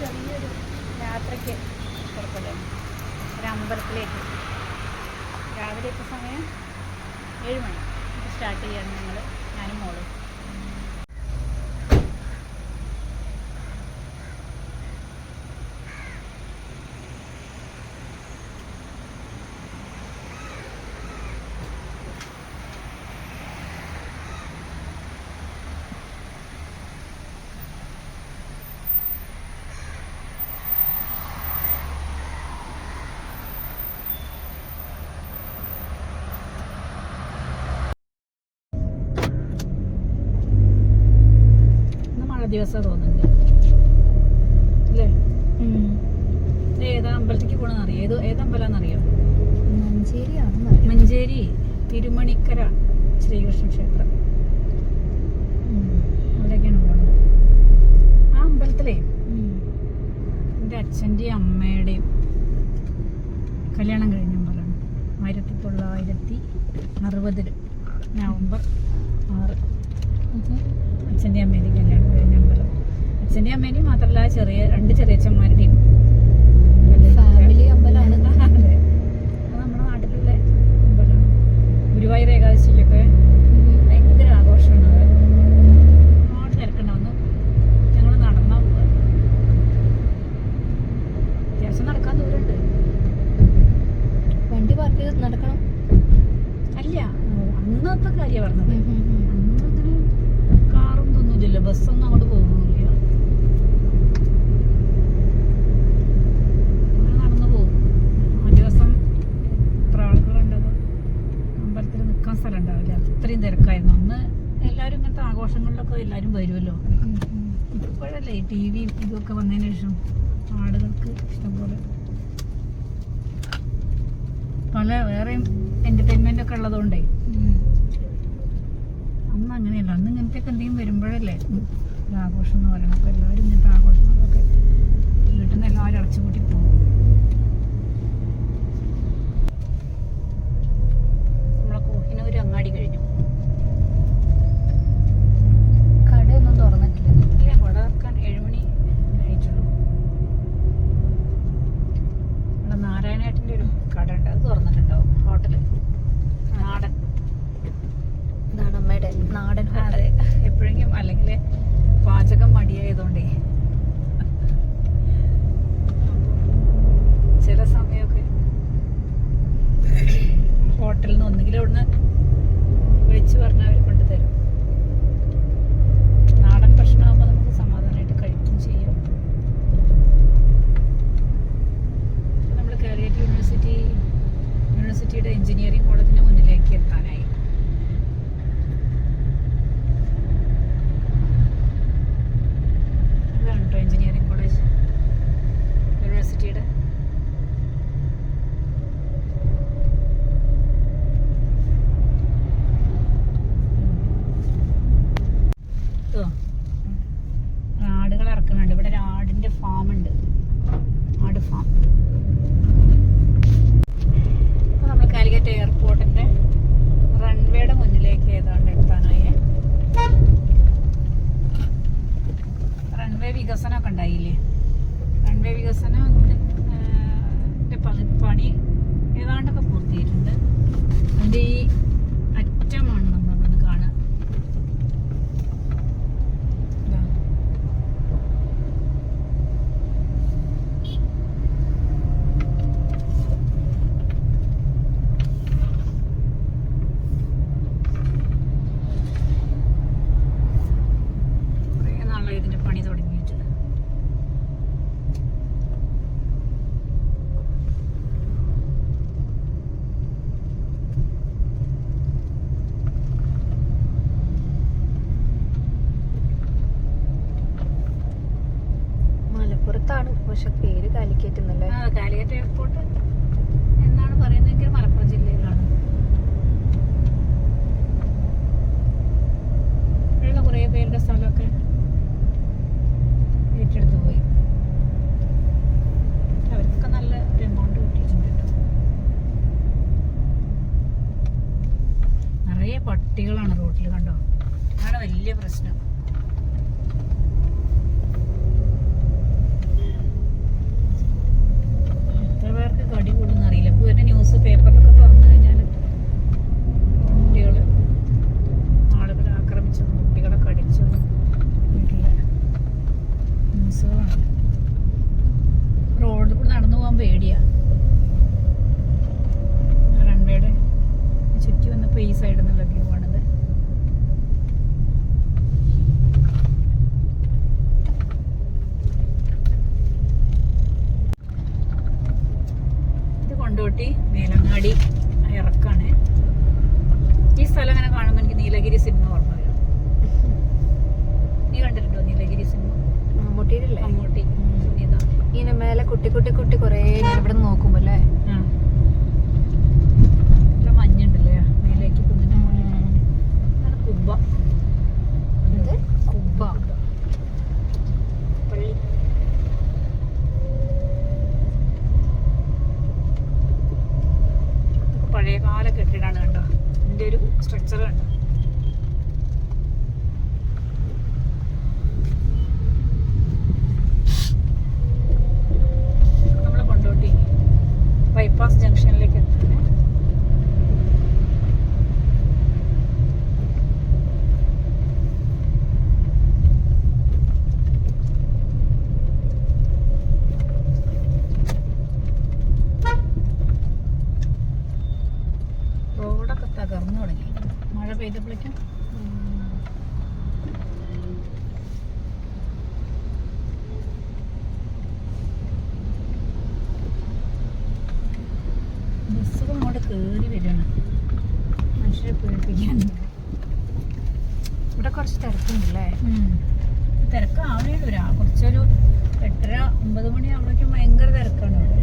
ചെറിയൊരു യാത്രയ്ക്ക് പുറപ്പെടുകയാണ് ഒരു അമ്പലത്തിലേക്ക്. രാവിലെ ഇപ്പോൾ സമയം 7 മണി സ്റ്റാർട്ട് ചെയ്യാണ് ഞങ്ങൾ, ഞാനും മോളും. ദിവസം തോന്നുന്നുണ്ട് അല്ലേ? ഏതാ അമ്പലത്തേക്ക് പോകണമെന്നറിയോ? ഏത് അമ്പലമാണെന്നറിയോ? മഞ്ചേരി തിരുമണിക്കര ശ്രീകൃഷ്ണ ക്ഷേത്രം. അവിടേക്കാണ് പോകുന്നത്. ആ അമ്പലത്തിലേ എൻ്റെ അച്ഛൻ്റെയും അമ്മയുടെയും കല്യാണം കഴിഞ്ഞ അമ്പലമാണ്. 1960 നവംബർ 6 അച്ഛൻ്റെയും അമ്മേൻ്റെയും കല്യാണം കഴിഞ്ഞ അമ്പലം. അച്ഛൻ്റെയും അമ്മേൻ്റെയും മാത്രമല്ല, 2 ചെറിയച്ഛന്മാരുടെയും ഫാമിലി അമ്പലമാണ്. അതെ, അത് നമ്മുടെ നാട്ടിലുള്ള അമ്പലമാണ്. ഗുരുവായൂർ ഏകാദശിക്കൊക്കെ ഭയങ്കര ആഘോഷമാണ്. അത് ഒരുപാട് തിരക്കുണ്ടാവുന്നു. ഞങ്ങൾ നടന്ന അത്യാവശ്യം നടക്കാൻ ദൂരമുണ്ട്. വണ്ടി പാർക്ക് ചെയ്ത് നടക്കണം. അല്ല, അന്നത്തെ കാര്യമാണ് പറഞ്ഞത്. അന്നങ്ങനെ കാറും തൊന്നുമില്ലല്ലോ, ബസ്സൊന്നും അങ്ങോട്ട് പോകുന്നില്ല. അങ്ങനെ നടന്നു പോകും. ആ ദിവസം എത്ര ആളുകളുണ്ടത്. അമ്പലത്തിൽ നിൽക്കാൻ സ്ഥലം ഉണ്ടാവില്ല, അത്രയും തിരക്കായിരുന്നു. അന്ന് എല്ലാവരും ഇങ്ങനത്തെ ആഘോഷങ്ങളിലൊക്കെ എല്ലാവരും വരുമല്ലോ. ഇപ്പോഴല്ലേ ഈ TV ഇതൊക്കെ വന്നതിന് ശേഷം ആളുകൾക്ക് ഇഷ്ടംപോലെ പല വേറെയും എൻ്റർടൈൻമെൻ്റ് ഒക്കെ ഉള്ളതുകൊണ്ടേ. അന്ന് അങ്ങനെയല്ല. അന്ന് ഇങ്ങനത്തെയൊക്കെ എന്തെങ്കിലും വരുമ്പോഴല്ലേ ആഘോഷം എന്ന് പറയണം. അപ്പോൾ എല്ലാവരും ഇങ്ങനത്തെ ആഘോഷങ്ങളൊക്കെ വീട്ടിൽ നിന്ന് എല്ലാവരും അടച്ചുപൂട്ടി പോകും. നമ്മളെ കോഹിനൂർ അങ്ങാടി കഴിഞ്ഞു. കടയൊന്നും തുറന്നിട്ടില്ല. ഇല്ല, കട തുറക്കാൻ 7 മണി ആയിട്ടുള്ളൂ. ഇവിടെ നാരായണേട്ടൻ്റെ ഒരു കട ഉണ്ട്, അത് തുറന്നിട്ടുണ്ടാവും. ഹോട്ടൽ നാടൻ. ഇതാണ് അമ്മയുടെ നാടൻ. അതെ, എപ്പോഴെങ്കിലും അല്ലെങ്കിൽ പാചകം മടിയായതുകൊണ്ടേ ചില സമയമൊക്കെ ഹോട്ടലിൽ നിന്ന് ഒന്നുകിലും അവിടുന്ന് വിളിച്ചു പറഞ്ഞാൽ അവർ കൊണ്ട് തരും. നാടൻ ഭക്ഷണമാകുമ്പോൾ നമുക്ക് സമാധാനമായിട്ട് കഴിക്കുകയും ചെയ്യും. നമ്മൾ കാലിക്കറ്റ് യൂണിവേഴ്സിറ്റിയുടെ എഞ്ചിനീയറിംഗ് കോളേജിൻ്റെ മുന്നിലേക്ക് എത്താനായി. എഞ്ചിനീയറിംഗ് കോളേജ് യൂണിവേഴ്സിറ്റിയുടെ ആടുകൾ ഇറക്കുന്നുണ്ട്. ഇവിടെ ഒരു ആടിൻ്റെ ഫാം ഉണ്ട്, ആട് ഫാം. അപ്പോൾ നമ്മൾ കാലിക്കറ്റ് എയർപോർട്ടിൻ്റെ റൺവേയുടെ മുന്നിലേക്ക് ഏതാണ്ട് എത്താനായി. റൺവേ വികസനമൊക്കെ ഉണ്ടായില്ലേ? റൺവേ വികസനത്തിൻ്റെ പണി ഏതാണ്ടൊക്കെ പൂർത്തിയായിട്ടുണ്ട്. അതിൻ്റെ ഈ അറ്റമാണ് നമ്മളിവിടുന്ന് കാണുക. കുറേ നാളായി ഇതിൻ്റെ പണി തുടങ്ങിയിട്ട്. മലപ്പുറത്താണ്, പക്ഷെ പേര് കാലിക്കറ്റ് എന്നല്ലേ? കാലിക്കറ്റ് എയർപോർട്ട് എന്നാണ് പറയുന്നതെങ്കിൽ മലപ്പുറം ജില്ലയിലാണ്. ഇവിടെയുള്ള കുറേ പേരുടെ സ്ഥലമൊക്കെ ഏറ്റെടുത്ത് പോയി. അവർക്കൊക്കെ നല്ല ഒരു എമൗണ്ട് കിട്ടിയിട്ടുണ്ട് കേട്ടോ. നിറയെ പട്ടികളാണ് റോഡിൽ, കണ്ടോ? അതാണ് വലിയ പ്രശ്നം. അടി കൂടുന്ന അറിയില്ല. ഇപ്പോൾ തന്നെ ന്യൂസ് പേപ്പറിലൊക്കെ തുറന്നു കഴിഞ്ഞാൽ കുട്ടികൾ ആളുകളെ ആക്രമിച്ചതും കുട്ടികളെ കടിച്ചതും വീട്ടിലെ ന്യൂസുകളാണ്. റോഡിൽ കൂടെ നടന്നു പോകാൻ പേടിയാണ്. റൺവേയുടെ ചുറ്റി വന്നപ്പോൾ ഈ സൈഡിൽ നിന്നുള്ള വ്യൂ ആണിത്. ഇത് കൊണ്ടോട്ടി മേലങ്ങാടി ഇറക്കാണ്. ഈ സ്ഥലം അങ്ങനെ കാണുമ്പോൾ എനിക്ക് നീലഗിരി സിനിമ ഓർമ്മ വരും. നീ കണ്ടിട്ടുണ്ടോ നീലഗിരി സിനിമ? മമ്മൂട്ടിയിലല്ലേ? മമ്മൂട്ടി സുനിത. ഇങ്ങനെ മേലെ കുട്ടി കുട്ടി കുട്ടി കുറേ ഇവിടെ നോക്കുമ്പോ അല്ലേ നല്ല മഞ്ഞുണ്ടല്ലേ മേലേക്ക് കുന്നിന്റെ മുകളിൽ. അതാണ് കുബ്ബ. ഇത് കുബ്ബ പള്ളി. ഇതൊക്കെ പഴയകാല കെട്ടിടാണ് കണ്ടോ. ഇതിന്റെ ഒരു സ്ട്രക്ചർ കണ്ടോ. നമ്മള് കൊണ്ടോട്ടി ബൈപ്പാസ് ജംഗ്ഷനിലേക്ക് എത്താനേ. റോഡൊക്കെ തകർന്നു തുടങ്ങി മഴ പെയ്തപ്പോഴേക്കും. ബസ്സുകൾ അങ്ങോട്ട് കയറി വരികയാണ് മനുഷ്യരെ പേടിപ്പിക്കാൻ. ഇവിടെ കുറച്ച് തിരക്കുണ്ടല്ലേ? തിരക്കാവണേ കുറച്ചൊരു 8:30-9 മണി ആവുമ്പോഴേക്കും ഭയങ്കര തിരക്കാണ് ഇവിടെ.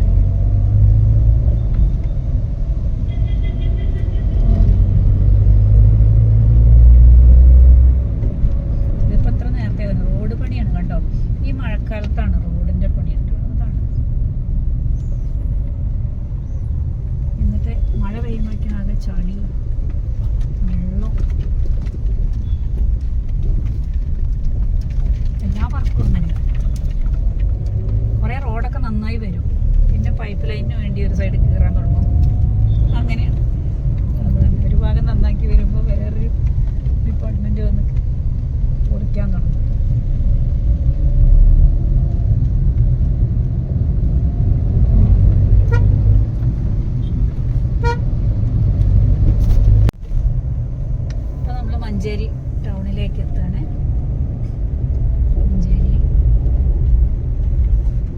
ഇതിപ്പോ എത്ര നേരത്തെ വന്നു. റോഡ് പണിയാണ് കണ്ടോ. ഈ മഴക്കാലത്താണ് റോഡിന്റെ പണി ഉണ്ടാവുന്നത്. അതാണ്. എന്നിട്ട് മഴ പെയ്യുമ്പോഴേക്കും ആകെ ചളി വെള്ളം. എല്ലാ വർക്കും ഒന്നുമില്ല. കുറേ റോഡൊക്കെ നന്നായി വരും, പിന്നെ പൈപ്പ് ലൈനിന് വേണ്ടി ഒരു സൈഡ് കീറാൻ തുടങ്ങും. അങ്ങനെയാണ്. അതുതന്നെ ഒരു ഭാഗം നന്നാക്കി വരുമ്പോൾ വേറൊരു ഡിപ്പാർട്ട്മെന്റ് വന്ന് പൊളിക്കാൻ തുടങ്ങും. ഇപ്പൊ നമ്മള് മഞ്ചേരി ടൗണിലേക്ക് എത്താണ്. മഞ്ചേരി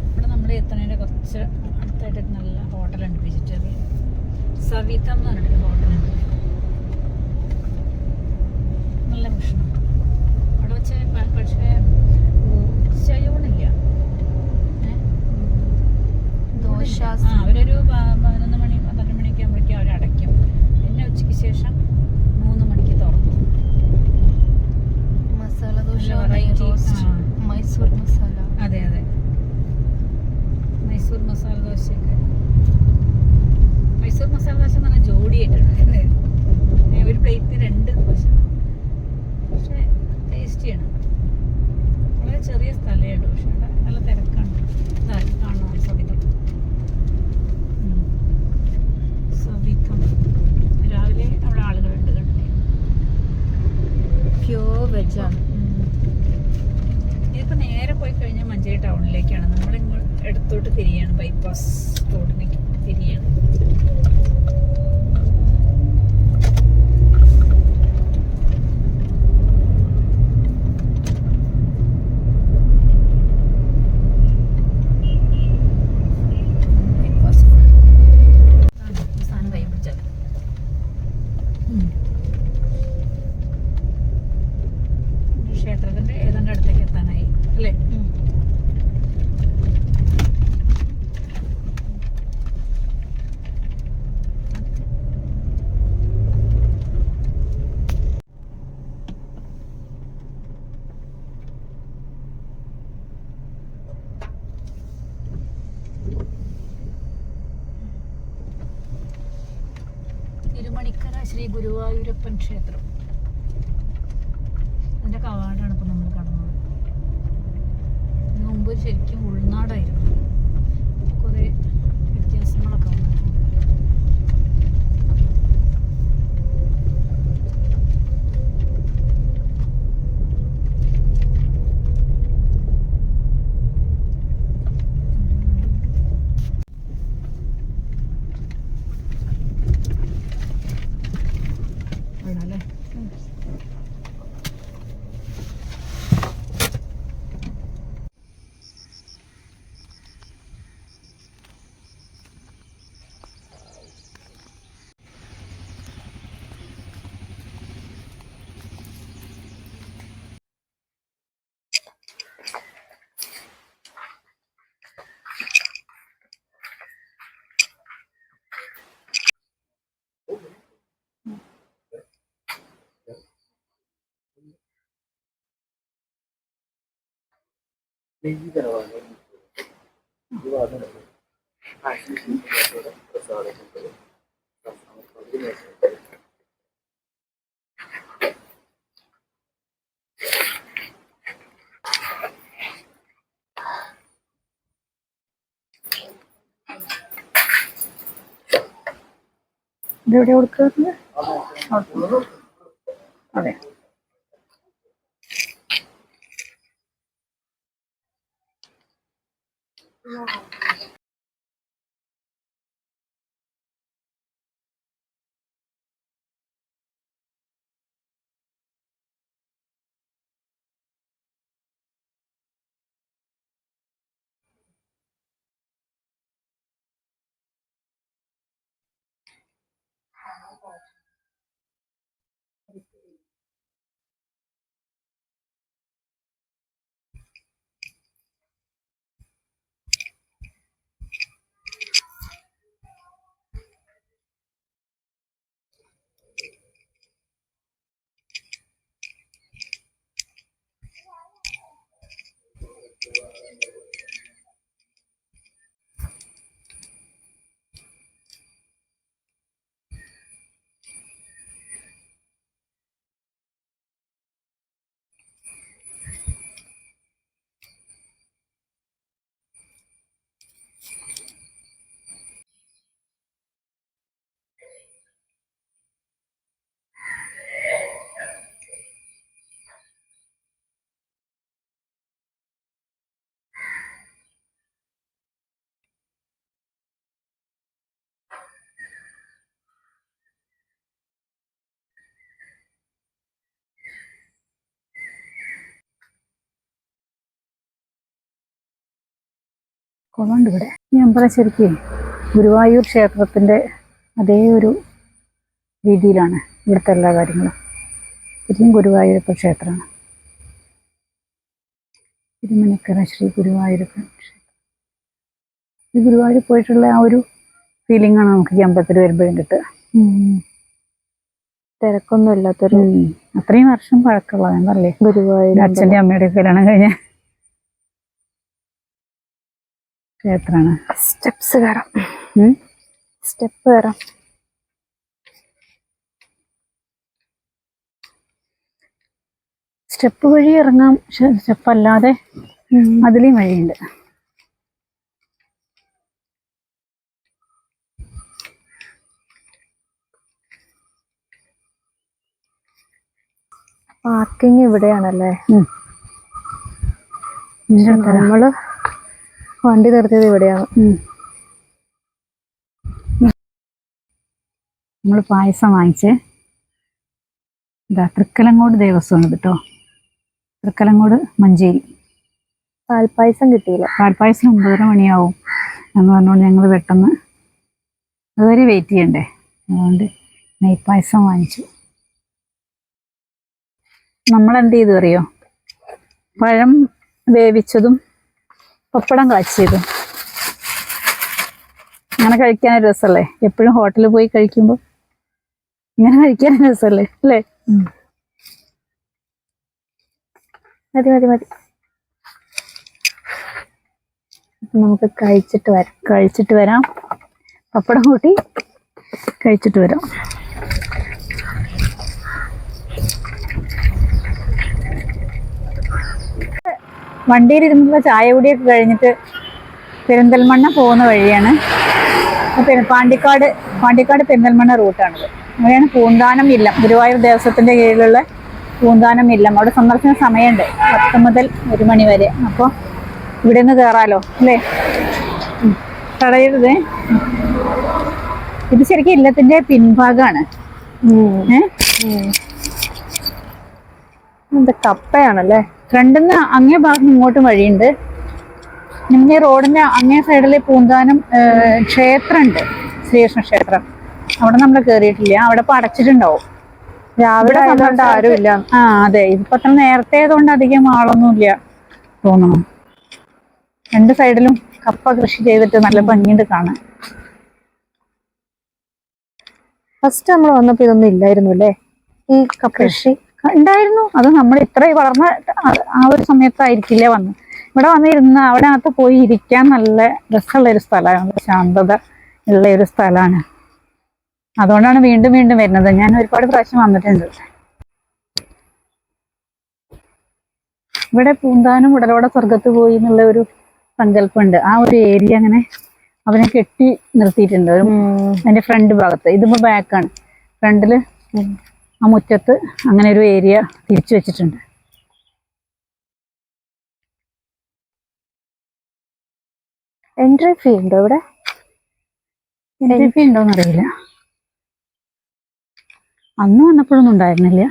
ഇവിടെ നമ്മൾ എത്തണേൻ്റെ കുറച്ച് അടുത്തായിട്ട് നല്ല ഹോട്ടലുണ്ട്. വെജിറ്റേറിയൻ സവിതം എന്ന് പറഞ്ഞിട്ടൊരു ഹോട്ടലുണ്ട്. നല്ല ഭക്ഷണം അവിടെ വെച്ച്. പക്ഷേ ഉച്ചയൂണില്ല. ദോശ അവരൊരു 11 മണി 12 മണിയൊക്കെ ആകുമ്പോഴേക്കും അവർ അടയ്ക്കും. പിന്നെ ഉച്ചയ്ക്ക് ശേഷം 3 മണിക്ക് തുറക്കും. മസാല ദോശ, വെറൈറ്റി. മൈസൂർ മസാല. അതെ അതെ, മൈസൂർ മസാല ദോശയൊക്കെ. മൈസൂർ മസാല ദോശ എന്ന് പറഞ്ഞാൽ ജോഡിയായിട്ടുണ്ട്. ഒരു പ്ലേറ്റ് 2 ദോശ. പക്ഷേ ടേസ്റ്റിയാണ്. വളരെ ചെറിയ സ്ഥലമേ ഉള്ളൂ, പക്ഷെ അവിടെ നല്ല തിരക്കാണ്. കാണുന്നു സവിതം. സവിതം രാവിലെ അവിടെ ആളുകളുണ്ട് കണ്ടില്ലേ. പ്യൂർ വെജാണ്. ഇതിപ്പോൾ നേരെ പോയി കഴിഞ്ഞാൽ മഞ്ചേരി ടൗണിലേക്കാണ്. നമ്മളിങ്ങോട്ട് ഇടത്തോട്ട് തിരിയാണ്, ബൈപ്പാസ് റോഡിലേക്ക് തിരിയാണ്. സാധനം കൈ പിടിച്ചാൽ ക്ഷേത്രത്തിന്റെ ഏതാണ്ട് അടുത്തേക്ക് എത്താനായി അല്ലേ. തിരുമണിക്കര ശ്രീ ഗുരുവായൂരപ്പൻ ക്ഷേത്രം. അതിന്റെ കവാടാണ് ഇപ്പൊ നമ്മൾ കാണുന്നത്. ഇതിനു മുമ്പ് ശരിക്കും ഉൾനാടായിരുന്നു. കുറെ വ്യത്യാസങ്ങളൊക്കെ ഇടാല്ലേ. ഇതെവിടെ കൊടുക്കുന്നത്? അതെ. കുളമുണ്ട് ഇവിടെ. ഈ അമ്പലം ശരിക്കും ഗുരുവായൂർ ക്ഷേത്രത്തിൻ്റെ അതേ ഒരു രീതിയിലാണ് ഇവിടുത്തെ എല്ലാ കാര്യങ്ങളും. ശരിക്കും ഗുരുവായൂരപ്പ ക്ഷേത്രമാണ്. തിരുമണിക്കര ശ്രീ ഗുരുവായൂരപ്പൻ ക്ഷേത്രം. ഈ ഗുരുവായൂർ പോയിട്ടുള്ള ആ ഒരു ഫീലിംഗ് ആണ് നമുക്ക് ഈ അമ്പലത്തിൽ വരുമ്പോഴും കിട്ടുക. തിരക്കൊന്നും ഇല്ലാത്തൊരു അത്രയും വർഷം പഴക്കമുള്ളതാണ് പറഞ്ഞേ. ഗുരുവായൂർ അച്ഛൻ്റെ അമ്മയുടെ കല്യാണം കഴിഞ്ഞ ക്ഷേത്രമാണ്. സ്റ്റെപ്സ് കയറാം. സ്റ്റെപ്പ് കയറാം. സ്റ്റെപ്പ് വഴി ഇറങ്ങാം. സ്റ്റെപ്പ് അല്ലാതെ അതിലേയും വഴിയുണ്ട്. പാർക്കിംഗ് ഇവിടെയാണല്ലേ. നമ്മള് വണ്ടി നിർത്തിയത് ഇവിടെയാണ്. നമ്മൾ പായസം വാങ്ങിച്ചേ. ഇതാ തൃക്കലങ്ങോട് ദേവസ്വമാണ് കേട്ടോ. തൃക്കലങ്ങോട് മഞ്ചേരി. പാൽപ്പായസം കിട്ടിയില്ല. പാൽപ്പായസം 9:30 മണിയാവും എന്ന് പറഞ്ഞുകൊണ്ട് ഞങ്ങൾ പെട്ടെന്ന് അതുവരെ വെയിറ്റ് ചെയ്യണ്ടേ, അതുകൊണ്ട് നെയ്പായസം വാങ്ങിച്ചു. നമ്മളെന്ത് ചെയ്തു അറിയോ? പഴം വേവിച്ചതും പപ്പടം കാച്ചിയതും. അങ്ങനെ കഴിക്കാൻ രസമല്ലേ? എപ്പോഴും ഹോട്ടലിൽ പോയി കഴിക്കുമ്പോൾ ഇങ്ങനെ കഴിക്കാൻ രസമല്ലേ അല്ലേ? മതി മതി മതി. നമുക്ക് കഴിച്ചിട്ട് വരാം. പപ്പടം കൂട്ടി കഴിച്ചിട്ട് വരാം. വണ്ടിയിലിരുന്നുള്ള ചായ കുടിയൊക്കെ കഴിഞ്ഞിട്ട് പെരിന്തൽമണ്ണ പോകുന്ന വഴിയാണ്. പാണ്ടിക്കാട് പെരിന്തൽമണ്ണ റൂട്ടാണിത്. അങ്ങനെയാണ് പൂന്താനം ഇല്ലം, ഗുരുവായൂർ ദേവസ്വത്തിൻ്റെ കീഴിലുള്ള പൂന്താനം ഇല്ലം. അവിടെ സന്ദർശന സമയമുണ്ട് 10 മുതൽ 1 മണി വരെ. അപ്പോൾ ഇവിടെ നിന്ന് കയറാലോ അല്ലേ? തടയരുത്. ഇത് ശരിക്കും ഇല്ലത്തിൻ്റെ പിൻഭാഗമാണ്. ഇത് കപ്പയാണല്ലേ. ഫ്രണ്ടിന്ന് അങ്ങേ ഭാഗം ഇങ്ങോട്ടും വഴിയുണ്ട്. പിന്നെ റോഡിന്റെ അങ്ങേ സൈഡിൽ പൂന്താനം ക്ഷേത്രമുണ്ട്, ശ്രീകൃഷ്ണ ക്ഷേത്രം. അവിടെ നമ്മൾ കയറിയിട്ടില്ല, അവിടെ ഇപ്പൊ അടച്ചിട്ടുണ്ടാവും. രാവിലെ ആയതുകൊണ്ട് ആരും ഇല്ല. അതെ, ഇപ്പൊ അത്ര നേരത്തെ ആയതുകൊണ്ട് അധികം ആളൊന്നുമില്ല തോന്നുന്നു. രണ്ട് സൈഡിലും കപ്പ കൃഷി ചെയ്തിട്ട് നല്ല ഭംഗിയുണ്ട് കാണാൻ. ഫസ്റ്റ് നമ്മൾ വന്നപ്പോ ഇതൊന്നും ഇല്ലായിരുന്നു അല്ലേ, ഈ കപ്പ കൃഷി ഉണ്ടായിരുന്നു. അത് നമ്മൾ ഇത്ര വളർന്ന ആ ഒരു സമയത്തായിരിക്കില്ലേ വന്ന്. ഇവിടെ വന്നിരുന്ന അവിടെ അകത്ത് പോയി ഇരിക്കാൻ നല്ല രസമുള്ള ഒരു സ്ഥലമാണ്, ശാന്തത ഉള്ള ഒരു സ്ഥലമാണ്. അതുകൊണ്ടാണ് വീണ്ടും വീണ്ടും വരുന്നത്. ഞാൻ ഒരുപാട് പ്രാവശ്യം വന്നിട്ടുണ്ട്. ഇവിടെ പൂന്താനം ഉടലോടെ സ്വർഗത്ത് പോയി എന്നുള്ള ഒരു സങ്കല്പമുണ്ട്. ആ ഒരു ഏരിയ അങ്ങനെ അവനെ കെട്ടി നിർത്തിയിട്ടുണ്ട് അതിന്റെ ഫ്രണ്ട് ഭാഗത്ത്. ഇതിപ്പോ ബാക്കാണ്, ഫ്രണ്ടില് ആ മുറ്റത്ത് അങ്ങനെ ഒരു ഏരിയ തിരിച്ചു വെച്ചിട്ടുണ്ട്. എൻട്രി ഫീ ഉണ്ടോ ഇവിടെ? എൻട്രി ഫീ ഉണ്ടോന്ന് അറിയില്ല, അന്ന് വന്നപ്പോഴൊന്നും ഉണ്ടായിരുന്നില്ല.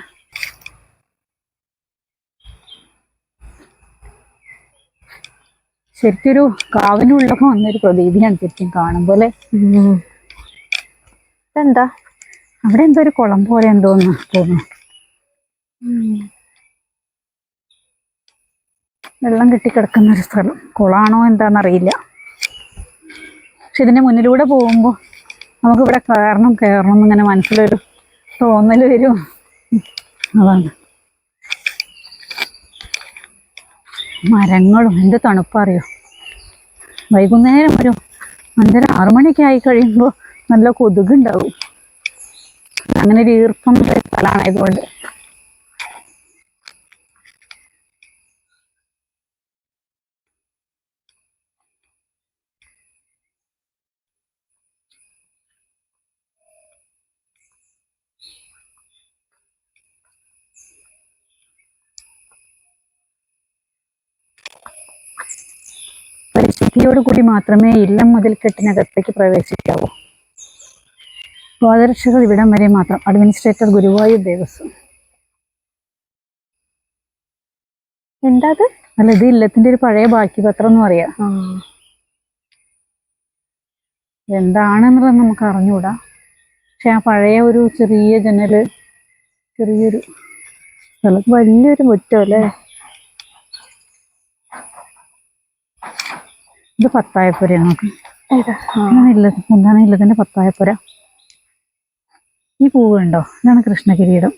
ശരിക്കൊരു കാവിനുള്ളൊക്കെ വന്നൊരു പ്രതീതിയാണ് ശരിക്കും കാണുമ്പോലെ. എന്താ അവിടെ എന്തോ ഒരു കുളം പോലെ എന്തോന്ന് തോന്നുന്നു. വെള്ളം കെട്ടിക്കിടക്കുന്ന ഒരു സ്ഥലം, കുളമാണോ എന്താണെന്നറിയില്ല. പക്ഷെ ഇതിന്റെ മുന്നിലൂടെ പോകുമ്പോൾ നമുക്ക് ഇവിടെ കയറണം എന്നിങ്ങനെ മനസ്സിലൊരു തോന്നൽ വരും. അതാണ്. മരങ്ങളും എന്ത് തണുപ്പറിയോ. വൈകുന്നേരം ഒരു 5:30-6 മണിയൊക്കെ ആയി കഴിയുമ്പോൾ നല്ല കൊതുകുണ്ടാവും. അങ്ങനെ ഒരു ഈർപ്പം സ്ഥലമാണ് ഇതുകൊണ്ട്. പരിശുദ്ധിയോട് കൂടി മാത്രമേ ഇല്ലം മതിൽക്കെട്ടിനകത്തേക്ക് പ്രവേശിക്കാവൂ. പാദരക്ഷകൾ ഇവിടം വരെ മാത്രം. അഡ്മിനിസ്ട്രേറ്റർ, ഗുരുവായൂർ ദേവസ്വം. എന്താ അത്? അല്ല, ഇത് ഇല്ലത്തിന്റെ ഒരു പഴയ ബാക്കി പത്രം എന്ന് പറയാ. എന്താണെന്നുള്ളത് നമുക്ക് അറിഞ്ഞൂടാ. പക്ഷെ ആ പഴയ ഒരു ചെറിയ ജനല്, ചെറിയൊരു സ്ഥലം, വലിയൊരു മുറ്റം അല്ലേ. ഇത് പത്തായപ്പുരയാണ്. നമുക്ക് എന്താണ് ഇല്ലത്തിന്റെ പത്തായപ്പുര. ഈ പൂവ് ഉണ്ടോ? ഇതാണ് കൃഷ്ണകിരീടം.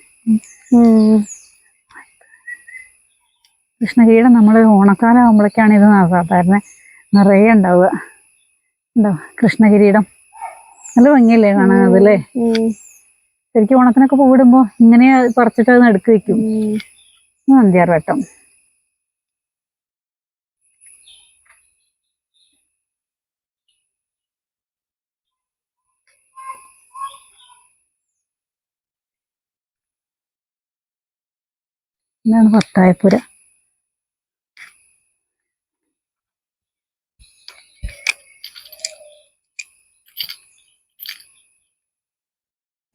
കൃഷ്ണകിരീടം നമ്മൾ ഓണക്കാലം ആകുമ്പോഴേക്കാണ് ഇത് സാധാരണ നിറയെ ഉണ്ടാവുക. ഉണ്ടോ കൃഷ്ണകിരീടം? നല്ല ഭംഗിയല്ലേ കാണാൻ അതല്ലേ. ശരിക്കും ഓണത്തിനൊക്കെ പൂവിടുമ്പോ ഇങ്ങനെ പറിച്ചിട്ട് അത് നടുക്ക് വെക്കും. നന്ദ്യാർവട്ടം. ഇതാണ് പത്തായപ്പുര.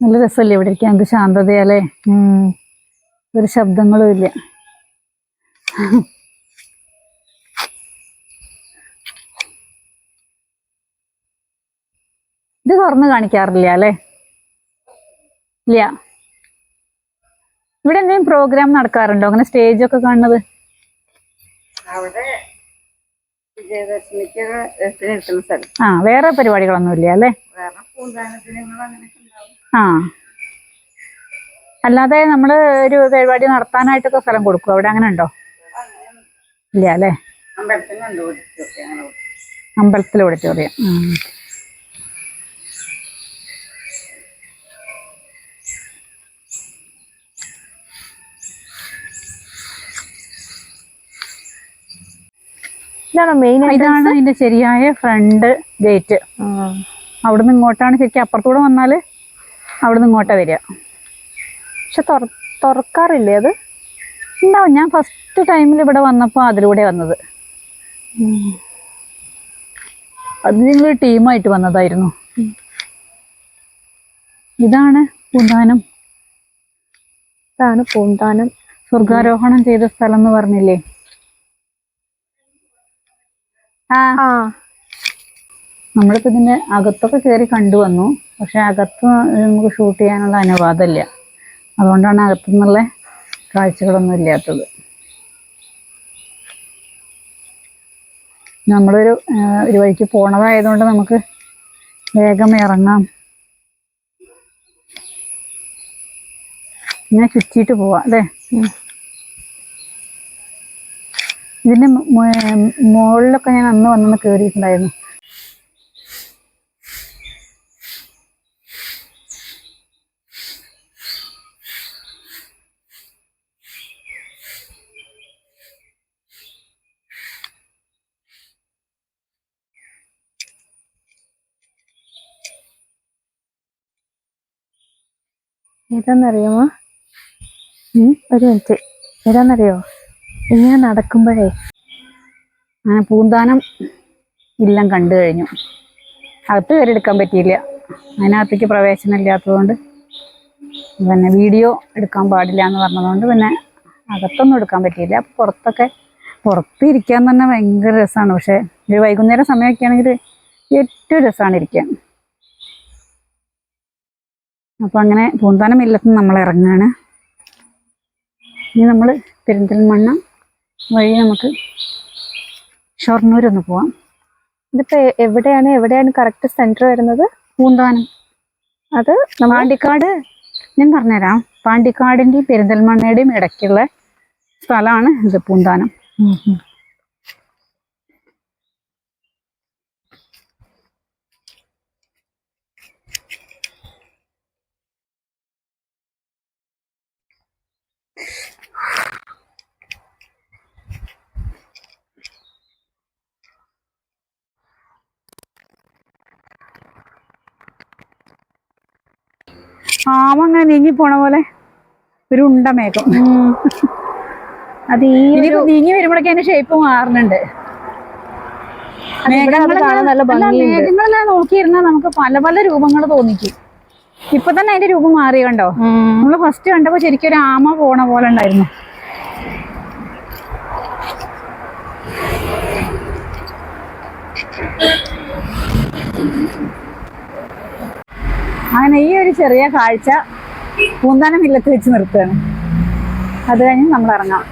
നല്ല രസമല്ലേ ഇവിടെ ഇരിക്കാൻ? എന്ത് ശാന്തതയല്ലേ. ഒരു ശബ്ദങ്ങളും ഇല്ല. ഇത് തുറന്ന് കാണിക്കാറില്ല അല്ലേ? ഇല്ല. ഇവിടെ എന്തെങ്കിലും പ്രോഗ്രാം നടക്കാറുണ്ടോ? അങ്ങനെ സ്റ്റേജ് ഒക്കെ കാണുന്നത്? വേറെ പരിപാടികളൊന്നും ഇല്ല അല്ലേ? അല്ലാതെ നമ്മള് ഒരു പരിപാടി നടത്താനായിട്ടൊക്കെ സ്ഥലം കൊടുക്കും അവിടെ, അങ്ങനെ ഉണ്ടോ? ഇല്ല അല്ലേ? അമ്പലത്തിലെ ഓഡിറ്റോറിയം. ഇതാണ് അതിന്റെ ശരിയായ ഫ്രണ്ട് ഗേറ്റ്. അവിടുന്ന് ഇങ്ങോട്ടാണ് ശരിക്കും. അപ്പുറത്തൂടെ വന്നാല് അവിടുന്ന് ഇങ്ങോട്ടാ വരിക. പക്ഷെ തുറക്കാറില്ലേ അത്? ഉണ്ടാവും. ഞാൻ ഫസ്റ്റ് ടൈമിൽ ഇവിടെ വന്നപ്പോൾ അതിലൂടെ വന്നത്. അത് ഞങ്ങൾ ടീമായിട്ട് വന്നതായിരുന്നു. ഇതാണ് പൂന്താനം ഇതാണ് പൂന്താനം. സ്വർഗാരോഹണം ചെയ്ത സ്ഥലം എന്ന് പറഞ്ഞില്ലേ? ആ നമ്മളിപ്പോ ഇതിന്റെ അകത്തൊക്കെ കയറി കണ്ടുവന്നു. പക്ഷെ അകത്ത് നമുക്ക് ഷൂട്ട് ചെയ്യാനുള്ള അനുവാദമില്ല. അതുകൊണ്ടാണ് അകത്തുനിന്നുള്ള കാഴ്ചകളൊന്നും ഇല്ലാത്തത്. നമ്മളൊരു ഒരു വഴിക്ക് പോണതായതുകൊണ്ട് നമുക്ക് വേഗം ഇറങ്ങാം. ഇങ്ങനെ ചുറ്റിയിട്ട് പോവാം അല്ലേ? ഇതിന്റെ മുകളിലൊക്കെ ഞാൻ അന്ന് വന്നൊന്ന് കയറിയിട്ടുണ്ടായിരുന്നു. ഏതാന്നറിയാമോ? ഒരു മിനിറ്റ്, ഏതാന്നറിയോ? ഇങ്ങനെ നടക്കുമ്പോഴേ അങ്ങനെ പൂന്താനം ഇല്ലം കണ്ടു കഴിഞ്ഞു. അകത്ത് കയറി എടുക്കാൻ പറ്റിയില്ല, അതിനകത്തേക്ക് പ്രവേശനം ഇല്ലാത്തതുകൊണ്ട്. പിന്നെ വീഡിയോ എടുക്കാൻ പാടില്ല എന്ന് പറഞ്ഞതുകൊണ്ട് പിന്നെ അകത്തൊന്നും എടുക്കാൻ പറ്റിയില്ല. പുറത്ത് ഇരിക്കാൻ തന്നെ ഭയങ്കര രസമാണ്. പക്ഷെ ഒരു വൈകുന്നേരം സമയമൊക്കെ ആണെങ്കിൽ ഏറ്റവും രസമാണ് ഇരിക്കാൻ. അപ്പോൾ അങ്ങനെ പൂന്താനം ഇല്ലത്ത് നമ്മൾ ഇറങ്ങുകയാണ്. ഇനി നമ്മൾ പെരിന്തൽമണ്ണ വഴി നമുക്ക് ഷൊർണൂരൊന്ന് പോവാം. ഇതിപ്പോ എവിടെയാണ് കറക്റ്റ് സെന്റർ വരുന്നത്? പൂന്താനം. അത് പാണ്ടിക്കാട്, ഞാൻ പറഞ്ഞുതരാം. പാണ്ടിക്കാടിന്റെയും പെരിന്തൽമണ്ണയുടെയും ഇടയ്ക്കുള്ള സ്ഥലമാണ് ഇത് പൂന്താനം. ആമ അങ്ങനെ നീങ്ങി പോണ പോലെ ഒരു ഉണ്ട മേഘം. അത് നീങ്ങി വരുമ്പോഴേക്കും അതിന്റെ ഷേപ്പ് മാറുന്നുണ്ട്. മേഘങ്ങളെല്ലാം നോക്കിയിരുന്നാൽ നമുക്ക് പല പല രൂപങ്ങൾ തോന്നിക്കും. ഇപ്പൊ തന്നെ അതിന്റെ രൂപം മാറി കണ്ടോ? നമ്മള് ഫസ്റ്റ് കണ്ടപ്പോ ശരിക്കും ഒരു ആമ പോണ പോലെ ഉണ്ടായിരുന്നു. അങ്ങനെ ഈ ഒരു ചെറിയ കാഴ്ച പൂന്താനം ഇല്ലത്ത് വെച്ച് നിർത്തുകയാണ്. അത് കഴിഞ്ഞ് നമ്മൾ ഇറങ്ങാം.